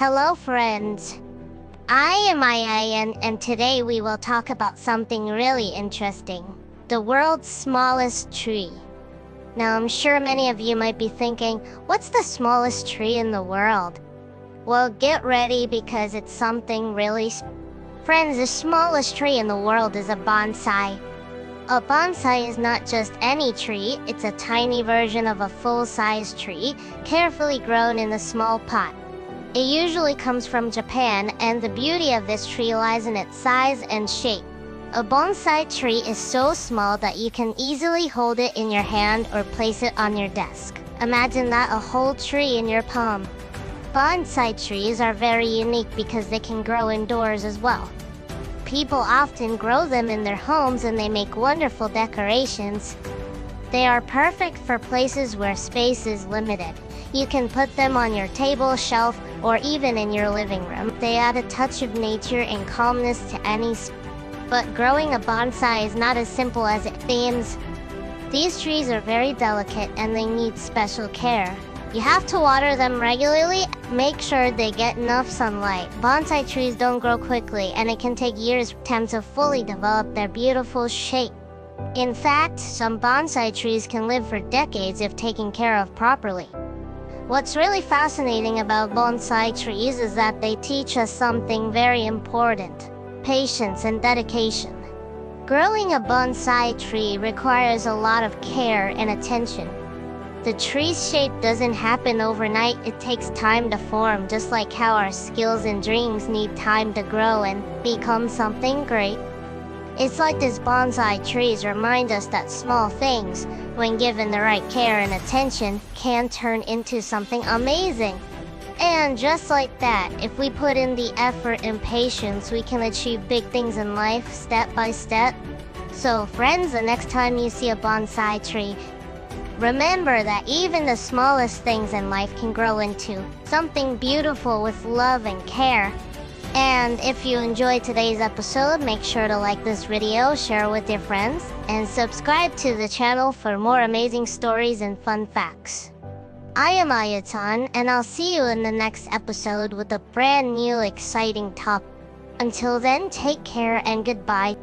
Hello friends, I am Ayan and today we will talk about something really interesting. The world's smallest tree. Now I'm sure many of you might be thinking, what's the smallest tree in the world? Well, get ready because it's something really Friends, the smallest tree in the world is a bonsai. A bonsai is not just any tree, it's a tiny version of a full-size tree, carefully grown in a small pot. It usually comes from Japan, and the beauty of this tree lies in its size and shape. A bonsai tree is so small that you can easily hold it in your hand or place it on your desk. Imagine that, a whole tree in your palm. Bonsai trees are very unique because they can grow indoors as well. People often grow them in their homes and they make wonderful decorations. They are perfect for places where space is limited. You can put them on your table, shelf, or even in your living room. They add a touch of nature and calmness to any space. But growing a bonsai is not as simple as it seems. These trees are very delicate and they need special care. You have to water them regularly, make sure they get enough sunlight. Bonsai trees don't grow quickly and it can take years for them to fully develop their beautiful shape. In fact, some bonsai trees can live for decades if taken care of properly. What's really fascinating about bonsai trees is that they teach us something very important: patience and dedication. Growing a bonsai tree requires a lot of care and attention. The tree's shape doesn't happen overnight, it takes time to form, just like how our skills and dreams need time to grow and become something great. It's like these bonsai trees remind us that small things, when given the right care and attention, can turn into something amazing. And just like that, if we put in the effort and patience, we can achieve big things in life, step by step. So friends, the next time you see a bonsai tree, remember that even the smallest things in life can grow into something beautiful with love and care. And if you enjoyed today's episode, make sure to like this video, share with your friends, and subscribe to the channel for more amazing stories and fun facts. I am Ayatan, and I'll see you in the next episode with a brand new exciting topic. Until then, take care and goodbye.